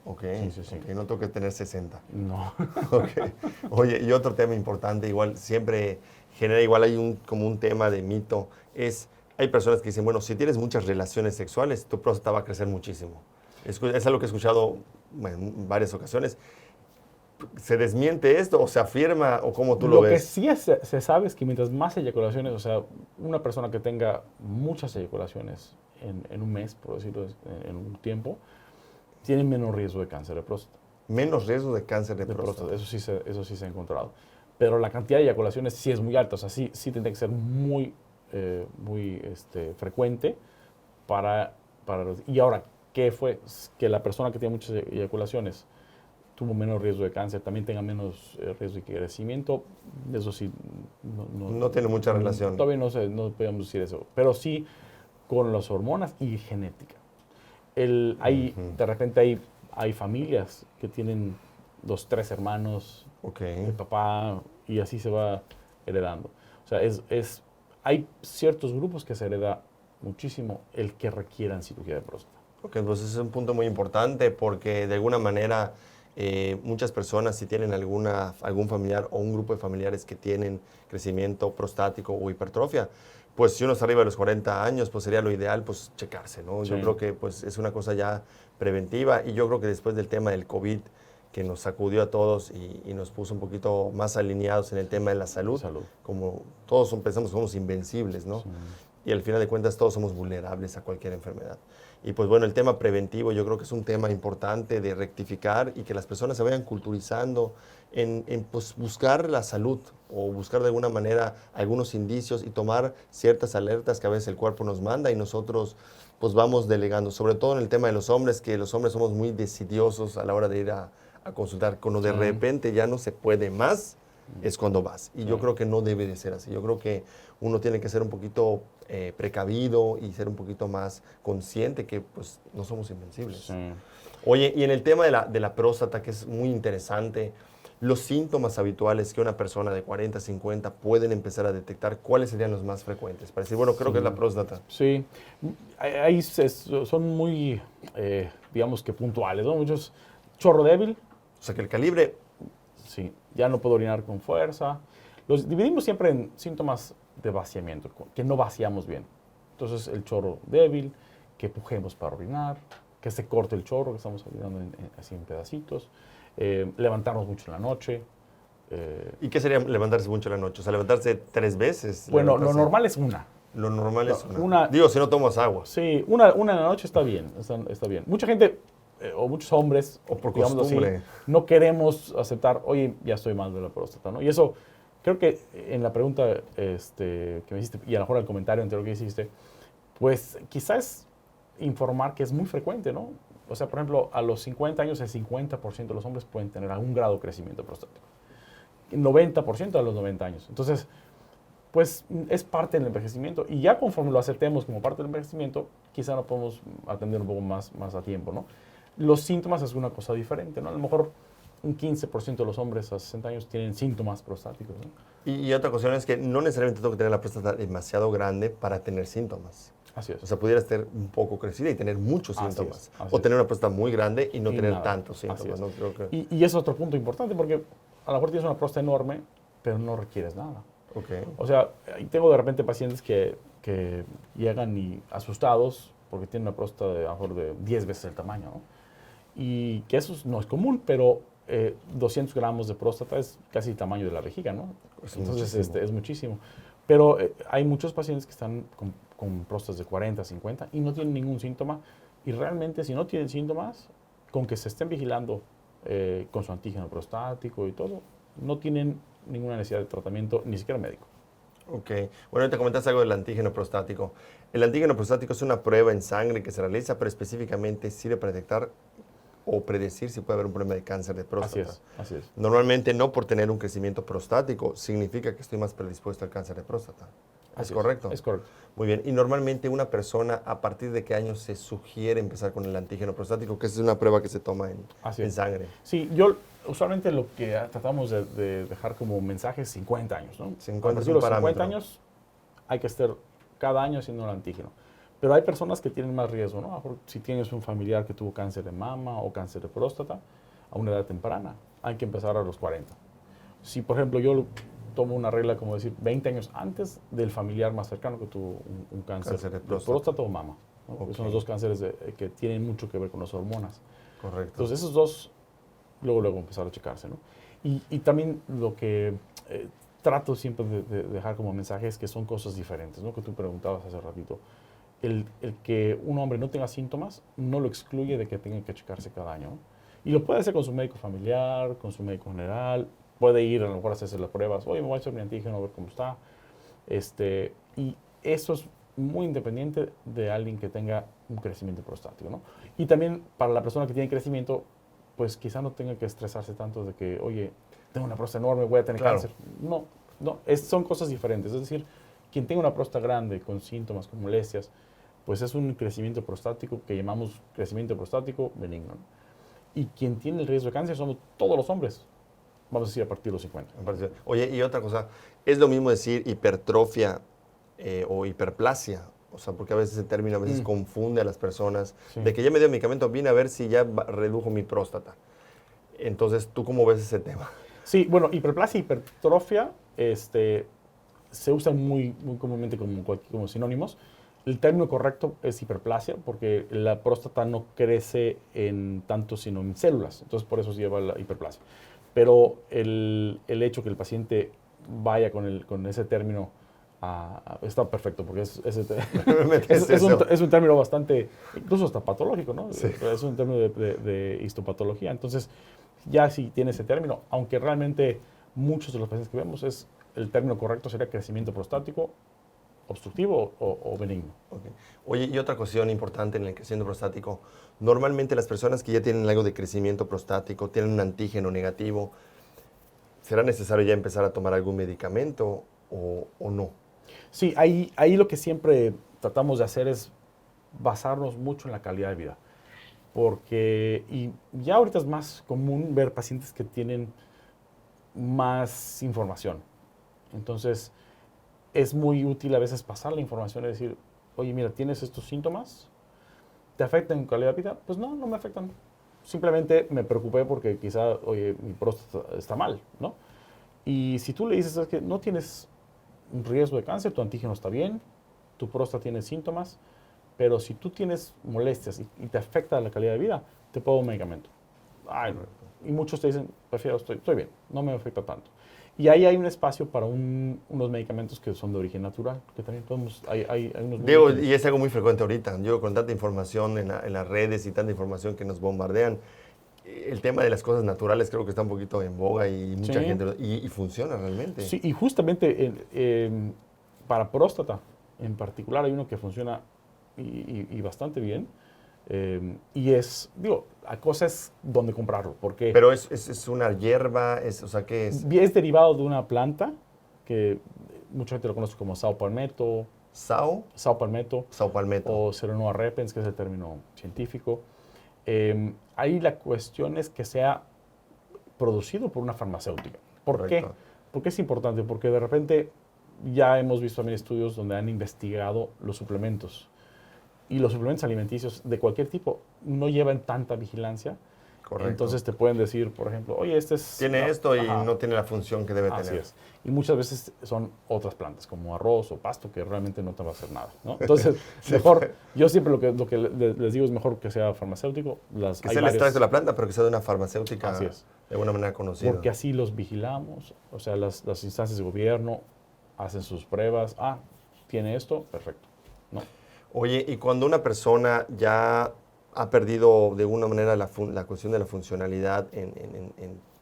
Ok, Sí. ok, no tengo que tener 60. No. Okay. Oye, y otro tema importante, igual siempre genera, igual hay como un tema de mito, hay personas que dicen, bueno, si tienes muchas relaciones sexuales, tu próstata va a crecer muchísimo. Es algo que he escuchado en varias ocasiones. ¿Se desmiente esto o se afirma o cómo tú lo ves? Lo que sí se sabe es que mientras más eyaculaciones, o sea, una persona que tenga muchas eyaculaciones en un mes, por decirlo, en un tiempo, tiene menos riesgo de cáncer de próstata. Menos riesgo de cáncer de próstata. Eso sí se ha encontrado. Pero la cantidad de eyaculaciones sí es muy alta, o sea, sí tendría que ser muy frecuente para... Y ahora, ¿qué fue? Que la persona que tiene muchas eyaculaciones tuvo menos riesgo de cáncer, también tenga menos riesgo de crecimiento. Eso sí, No tiene mucha relación. Todavía no podemos decir eso, pero sí con las hormonas y genética. De repente hay familias que tienen 2, 3 hermanos, el papá, y así se va heredando. O sea, hay ciertos grupos que se hereda muchísimo el que requieran cirugía de próstata. Ok, pues ese es un punto muy importante porque de alguna manera muchas personas si tienen algún familiar o un grupo de familiares que tienen crecimiento prostático o hipertrofia, pues si uno está arriba de los 40 años, pues sería lo ideal pues checarse, ¿no? Sí. Yo creo que pues es una cosa ya preventiva y yo creo que después del tema del COVID que nos sacudió a todos y nos puso un poquito más alineados en el tema de la salud. Como todos pensamos que somos invencibles, ¿no? Sí. Y al final de cuentas todos somos vulnerables a cualquier enfermedad. Y pues bueno, el tema preventivo yo creo que es un tema importante de rectificar y que las personas se vayan culturizando en pues, buscar la salud o buscar de alguna manera algunos indicios y tomar ciertas alertas que a veces el cuerpo nos manda y nosotros pues vamos delegando, sobre todo en el tema de los hombres, que los hombres somos muy decidiosos a la hora de ir a consultar. Cuando de repente ya no se puede más, es cuando vas. Y yo creo que no debe de ser así. Yo creo que uno tiene que ser un poquito precavido y ser un poquito más consciente que pues no somos invencibles. Sí. Oye, y en el tema de la próstata, que es muy interesante, los síntomas habituales que una persona de 40, 50 pueden empezar a detectar, ¿cuáles serían los más frecuentes? Para decir, bueno, creo que es la próstata. Sí, ahí son muy, digamos que puntuales, ¿no? Muchos, chorro débil. O sea, que el calibre... Sí, ya no puedo orinar con fuerza. Los dividimos siempre en síntomas de vaciamiento, que no vaciamos bien. Entonces, el chorro débil, que pujemos para orinar, que se corte el chorro, que estamos orinando así en pedacitos, levantarnos mucho en la noche. ¿Y qué sería levantarse mucho en la noche? O sea, levantarse 3 veces. Bueno, lo normal es una. Lo normal es una. Digo, si no tomas agua. Sí, una en la noche está bien, está bien. Mucha gente, o muchos hombres, o por costumbre, así, no queremos aceptar, oye, ya estoy mal de la próstata, ¿no? Y eso, creo que en la pregunta que me hiciste, y a lo mejor el comentario anterior que hiciste, pues quizás informar que es muy frecuente, ¿no? O sea, por ejemplo, a los 50 años, el 50% de los hombres pueden tener algún grado de crecimiento prostático. 90% a los 90 años. Entonces, pues es parte del envejecimiento. Y ya conforme lo aceptemos como parte del envejecimiento, quizá lo podemos atender un poco más a tiempo, ¿no? Los síntomas es una cosa diferente, ¿no? A lo mejor un 15% de los hombres a 60 años tienen síntomas prostáticos, ¿no? Y otra cuestión es que no necesariamente tengo que tener la próstata demasiado grande para tener síntomas. Así es. O sea, pudiera estar un poco crecida y tener muchos síntomas. Así o tener una próstata muy grande y no tener nada. tantos síntomas. ¿No? Creo que... y es otro punto importante porque a lo mejor tienes una próstata enorme, pero no requieres nada. Okay. O sea, tengo de repente pacientes que llegan y asustados porque tienen una próstata de, a lo mejor de 10 veces el tamaño, ¿no? Y que eso no es común, pero 200 gramos de próstata es casi el tamaño de la vejiga, ¿no? Entonces es muchísimo. Pero hay muchos pacientes que están con próstatas de 40, 50 y no tienen ningún síntoma. Y realmente si no tienen síntomas, con que se estén vigilando con su antígeno prostático y todo, no tienen ninguna necesidad de tratamiento, ni siquiera médico. Ok. Bueno, te comentaste algo del antígeno prostático. El antígeno prostático es una prueba en sangre que se realiza, pero específicamente sirve para detectar o predecir si puede haber un problema de cáncer de próstata. Así es. Normalmente no por tener un crecimiento prostático significa que estoy más predispuesto al cáncer de próstata. ¿Es correcto? Es correcto. Muy bien. Y normalmente una persona, ¿a partir de qué año se sugiere empezar con el antígeno prostático? Que es una prueba que se toma en sangre. Sí, yo usualmente lo que tratamos de dejar como mensaje es 50 años, ¿no? 50 es un parámetro. 50 años hay que estar cada año haciendo el antígeno. Pero hay personas que tienen más riesgo, ¿no? Si tienes un familiar que tuvo cáncer de mama o cáncer de próstata a una edad temprana, hay que empezar a los 40. Si, por ejemplo, yo tomo una regla como decir 20 años antes del familiar más cercano que tuvo un cáncer de próstata o mama, ¿no? Okay. Son los dos cánceres que tienen mucho que ver con las hormonas. Correcto. Entonces, esos dos, luego empezar a checarse, ¿no? Y también lo que trato siempre de dejar como mensaje es que son cosas diferentes, ¿no? Que tú preguntabas hace ratito. El que un hombre no tenga síntomas no lo excluye de que tenga que checarse cada año, ¿no? Y lo puede hacer con su médico familiar, con su médico general, puede ir a lo mejor a hacerse las pruebas, oye, me voy a hacer mi antígeno a ver cómo está. Y eso es muy independiente de alguien que tenga un crecimiento prostático, ¿no? Y también para la persona que tiene crecimiento, pues quizá no tenga que estresarse tanto de que, oye, tengo una próstata enorme, voy a tener Claro. cáncer. No, son cosas diferentes. Es decir, quien tenga una próstata grande con síntomas, con molestias, pues es un crecimiento prostático que llamamos crecimiento prostático benigno, ¿no? Y quien tiene el riesgo de cáncer somos todos los hombres, vamos a decir a partir de los 50. Me parece. Oye, y otra cosa, ¿es lo mismo decir hipertrofia o hiperplasia? O sea, porque a veces el término a veces confunde a las personas. Sí. De que ya me dio medicamento, vine a ver si ya redujo mi próstata. Entonces, ¿tú cómo ves ese tema? Sí, bueno, hiperplasia y hipertrofia se usan muy comúnmente como sinónimos. El término correcto es hiperplasia porque la próstata no crece en tanto sino en células. Entonces, por eso se lleva la hiperplasia. Pero el hecho que el paciente vaya con ese término está perfecto porque es un término bastante, incluso hasta patológico, ¿no? Sí. Es un término de histopatología. Entonces, ya si tiene ese término, aunque realmente muchos de los pacientes que vemos el término correcto sería crecimiento prostático obstructivo o benigno. Okay. Oye, y otra cuestión importante en el crecimiento prostático. Normalmente las personas que ya tienen algo de crecimiento prostático, tienen un antígeno negativo, ¿será necesario ya empezar a tomar algún medicamento o no? Sí, ahí lo que siempre tratamos de hacer es basarnos mucho en la calidad de vida. Porque, y ya ahorita es más común ver pacientes que tienen más información. Entonces, es muy útil a veces pasar la información y decir, oye, mira, ¿tienes estos síntomas? ¿Te afectan en calidad de vida? Pues no me afectan. Simplemente me preocupé porque quizá, oye, mi próstata está mal, ¿no? Y si tú le dices, es que no tienes un riesgo de cáncer, tu antígeno está bien, tu próstata tiene síntomas, pero si tú tienes molestias y te afecta la calidad de vida, te puedo dar un medicamento. Ay, no. Y muchos te dicen, prefiero, estoy bien, no me afecta tanto. Y ahí hay un espacio para unos medicamentos que son de origen natural, que también podemos, hay unos... Diego, y es algo muy frecuente ahorita. Yo con tanta información en las redes y tanta información que nos bombardean, el tema de las cosas naturales creo que está un poquito en boga y mucha gente y funciona realmente. Sí, y justamente para próstata en particular hay uno que funciona y bastante bien. Y la cosa es dónde comprarlo, porque Pero es una hierba, o sea, ¿qué es? es derivado de una planta que mucha gente lo conoce como sao palmetto, Sao palmetto. o Serenua repens, que es el término científico. Ahí la cuestión es que sea producido por una farmacéutica. ¿Por qué? Correcto. Porque es importante, porque de repente ya hemos visto también estudios donde han investigado los suplementos. Y los suplementos alimenticios de cualquier tipo no llevan tanta vigilancia. Correcto. Entonces te pueden decir, por ejemplo, oye, tiene esto y ajá, no tiene la función que debe así tener. es. Y muchas veces son otras plantas, como arroz o pasto, que realmente no te va a hacer nada, ¿no? Entonces, mejor, yo siempre lo que les digo es mejor que sea farmacéutico. Que sea el extracto de la planta, pero que sea de una farmacéutica Así es. de alguna manera conocida. Porque así los vigilamos, o sea, las instancias de gobierno hacen sus pruebas. Tiene esto, perfecto, ¿no? Oye, y cuando una persona ya ha perdido de alguna manera la cuestión de la funcionalidad,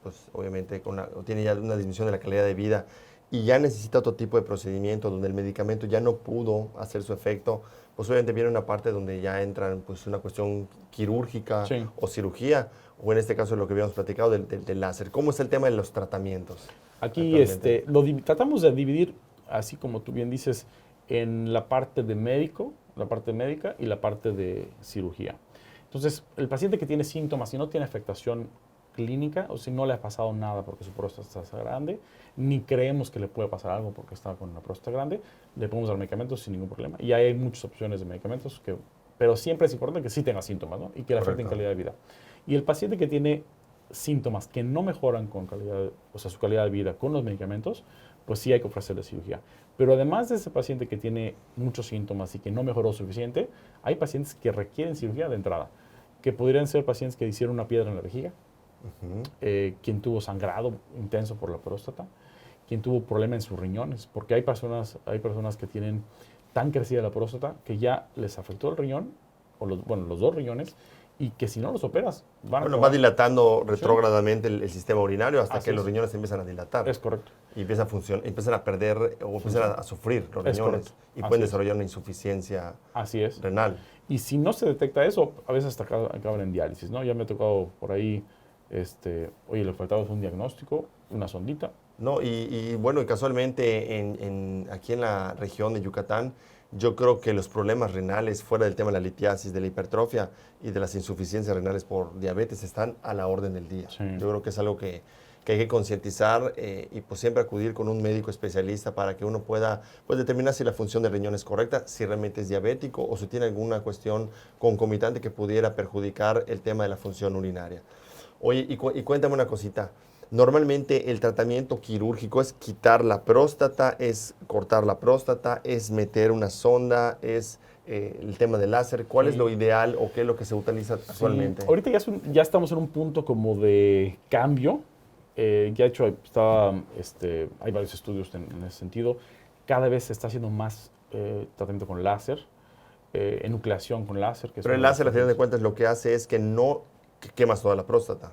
pues obviamente o tiene ya una disminución de la calidad de vida y ya necesita otro tipo de procedimiento donde el medicamento ya no pudo hacer su efecto, pues obviamente viene una parte donde ya entra pues, una cuestión quirúrgica Sí. o cirugía, o en este caso lo que habíamos platicado del láser. ¿Cómo es el tema de los tratamientos? Aquí actualmente? tratamos de dividir, así como tú bien dices, en la parte de médico, la parte médica y la parte de cirugía. Entonces, el paciente que tiene síntomas y no tiene afectación clínica, o si no le ha pasado nada porque su próstata está grande, ni creemos que le puede pasar algo porque está con una próstata grande, le podemos dar medicamentos sin ningún problema. Y hay muchas opciones de medicamentos, pero siempre es importante que sí tenga síntomas, ¿no? Y que le afecten calidad de vida. Y el paciente que tiene síntomas que no mejoran con su calidad de vida con los medicamentos, pues sí hay que ofrecerle cirugía. Pero además de ese paciente que tiene muchos síntomas y que no mejoró suficiente, hay pacientes que requieren cirugía de entrada, que podrían ser pacientes que hicieron una piedra en la vejiga, quien tuvo sangrado intenso por la próstata, quien tuvo problema en sus riñones, porque hay personas que tienen tan crecida la próstata que ya les afectó el riñón, los dos riñones, y que si no los operas, va dilatando retrógradamente el sistema urinario hasta que los riñones empiezan a dilatar. Es correcto. Y empiezan a perder o empiezan a sufrir los riñones. Correcto. Y pueden desarrollar una insuficiencia renal. Y si no se detecta eso, a veces hasta acaban en diálisis, ¿no? Ya me ha tocado por ahí Oye, le faltaba un diagnóstico, una sondita. No, y bueno, y casualmente aquí en la región de Yucatán, yo creo que los problemas renales, fuera del tema de la litiasis, de la hipertrofia y de las insuficiencias renales por diabetes, están a la orden del día. Sí. Yo creo que es algo que hay que concientizar y pues siempre acudir con un médico especialista para que uno pueda pues, determinar si la función del riñón es correcta, si realmente es diabético o si tiene alguna cuestión concomitante que pudiera perjudicar el tema de la función urinaria. Oye, y cuéntame una cosita. Normalmente el tratamiento quirúrgico es quitar la próstata, es cortar la próstata, es meter una sonda, es el tema del láser. ¿Cuál es lo ideal o qué es lo que se utiliza actualmente? Ahorita ya estamos en un punto como de cambio. Ya hecho, hay varios estudios en ese sentido. Cada vez se está haciendo más tratamiento con láser, enucleación con láser. Pero el láser, a final de cuentas, lo que hace es que no quemas toda la próstata.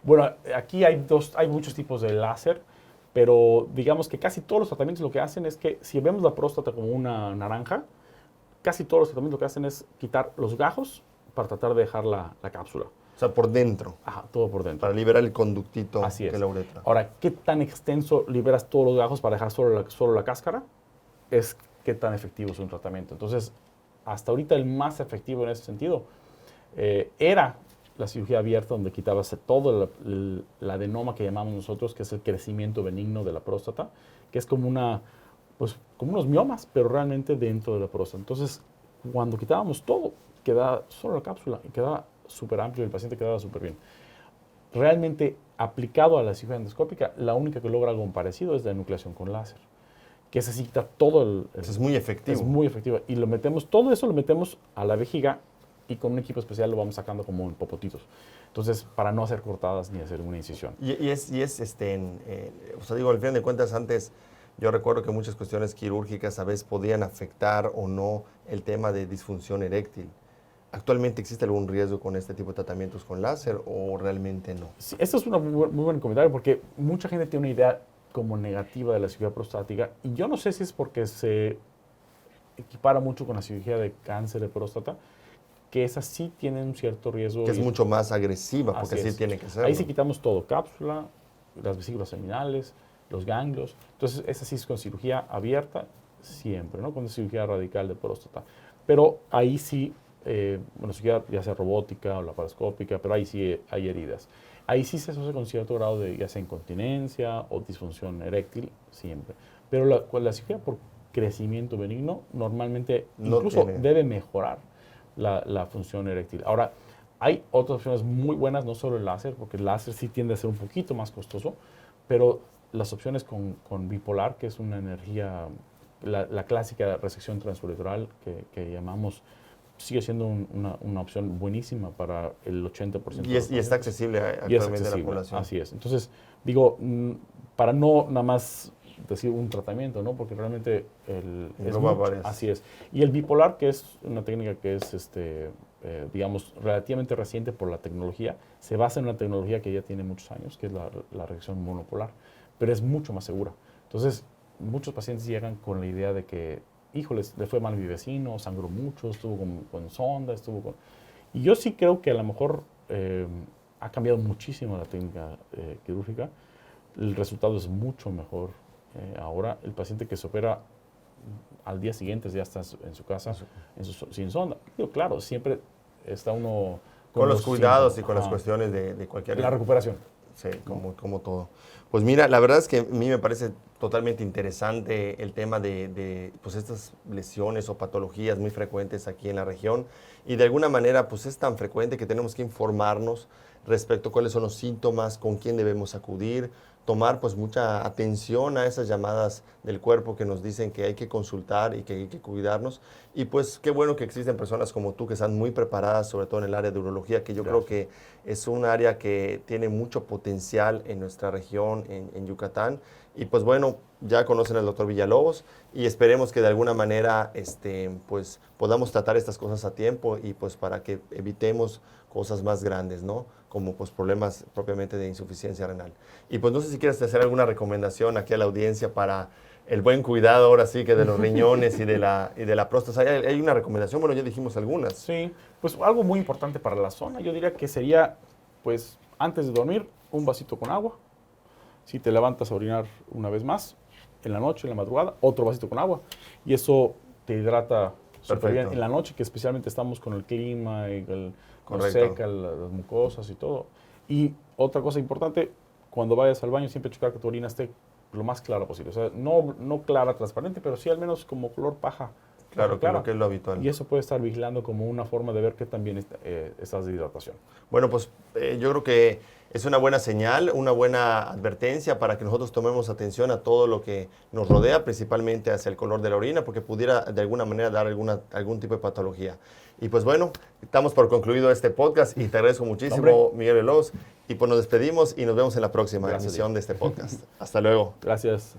Bueno, aquí hay muchos tipos de láser, pero digamos que casi todos los tratamientos lo que hacen es que si vemos la próstata como una naranja, casi todos los tratamientos lo que hacen es quitar los gajos para tratar de dejar la cápsula. O sea, por dentro. Ajá, todo por dentro. Para liberar el conductito Así que es. es la uretra. Ahora, ¿qué tan extenso liberas todos los gajos para dejar solo la cáscara? Es qué tan efectivo es un tratamiento. Entonces, hasta ahorita el más efectivo en ese sentido era la cirugía abierta, donde quitabas todo el adenoma que llamamos nosotros, que es el crecimiento benigno de la próstata, que es como como unos miomas, pero realmente dentro de la próstata. Entonces, cuando quitábamos todo, quedaba solo la cápsula y quedaba súper amplio y el paciente quedaba súper bien. Realmente, aplicado a la cirugía endoscópica, la única que logra algo parecido es la enucleación con láser, que ese sí quita todo Eso es muy efectivo. Es muy efectivo. Y todo eso lo metemos a la vejiga y con un equipo especial lo vamos sacando como en popotitos. Entonces, para no hacer cortadas ni hacer una incisión. O sea, digo, al fin de cuentas, antes yo recuerdo que muchas cuestiones quirúrgicas a veces podían afectar o no el tema de disfunción eréctil. ¿Actualmente existe algún riesgo con este tipo de tratamientos con láser o realmente no? Sí, esto es un muy buen comentario porque mucha gente tiene una idea como negativa de la cirugía prostática y yo no sé si es porque se equipara mucho con la cirugía de cáncer de próstata, que esa sí tiene un cierto riesgo. Que es mucho más agresiva, porque sí tiene que ser. Ahí sí quitamos todo, cápsula, las vesículas seminales, los ganglios. Entonces, esa sí es con cirugía abierta siempre, ¿no? Con cirugía radical de próstata. Pero ahí sí, cirugía ya sea robótica o laparoscópica, pero ahí sí hay heridas. Ahí sí se asocia con cierto grado de ya sea incontinencia o disfunción eréctil, siempre. Pero la cirugía por crecimiento benigno normalmente incluso debe mejorar la función eréctil. Ahora, hay otras opciones muy buenas, no solo el láser, porque el láser sí tiende a ser un poquito más costoso, pero las opciones con bipolar, que es una energía, la clásica resección transuretoral que llamamos, sigue siendo una opción buenísima para el 80% de los y está accesible actualmente a la población. Así es. Entonces, digo, para no nada más decir un tratamiento, ¿no? Porque realmente así es. Y el bipolar, que es una técnica que es, digamos, relativamente reciente por la tecnología, se basa en una tecnología que ya tiene muchos años, que es la reacción monopolar, pero es mucho más segura. Entonces, muchos pacientes llegan con la idea de que, híjoles, le fue mal a mi vecino, sangró mucho, estuvo con sonda, Y yo sí creo que a lo mejor ha cambiado muchísimo la técnica quirúrgica. El resultado es mucho mejor. Ahora el paciente que se opera al día siguiente ya está en su casa sin sonda. Pero claro, siempre está uno con los cuidados y con las cuestiones de cualquier... La recuperación. Sí, como todo. Pues mira, la verdad es que a mí me parece totalmente interesante el tema de pues estas lesiones o patologías muy frecuentes aquí en la región y de alguna manera pues es tan frecuente que tenemos que informarnos respecto a cuáles son los síntomas, con quién debemos acudir, tomar pues mucha atención a esas llamadas del cuerpo que nos dicen que hay que consultar y que hay que cuidarnos. Y pues qué bueno que existen personas como tú que están muy preparadas, sobre todo en el área de urología, que yo creo que es un área que tiene mucho potencial en nuestra región, en Yucatán. Y pues bueno, ya conocen al doctor Villalobos y esperemos que de alguna manera pues podamos tratar estas cosas a tiempo y pues para que evitemos cosas más grandes, ¿no? Como pues problemas propiamente de insuficiencia renal. Y pues no sé si quieres hacer alguna recomendación aquí a la audiencia para el buen cuidado ahora sí que de los riñones y de la próstata. ¿Hay una recomendación? Bueno, ya dijimos algunas. Sí, pues algo muy importante para la zona, yo diría que sería pues antes de dormir, un vasito con agua. Si te levantas a orinar una vez más, en la noche, en la madrugada, otro vasito con agua. Y eso te hidrata súper bien Perfecto. en la noche, que especialmente estamos con el clima y nos Correcto. seca las mucosas y todo. Y otra cosa importante, cuando vayas al baño, siempre checar que tu orina esté lo más clara posible. O sea, no clara, transparente, pero sí al menos como color paja. Claro, clara. creo que es lo habitual. Y eso puede estar vigilando como una forma de ver que también estás de hidratación. Bueno, pues yo creo que es una buena señal, una buena advertencia para que nosotros tomemos atención a todo lo que nos rodea, principalmente hacia el color de la orina, porque pudiera de alguna manera dar algún tipo de patología. Y pues bueno, estamos por concluido este podcast y te agradezco muchísimo, Hombre. Miguel Veloz. Y pues nos despedimos y nos vemos en la próxima Gracias, emisión de este podcast. Hasta luego. Gracias.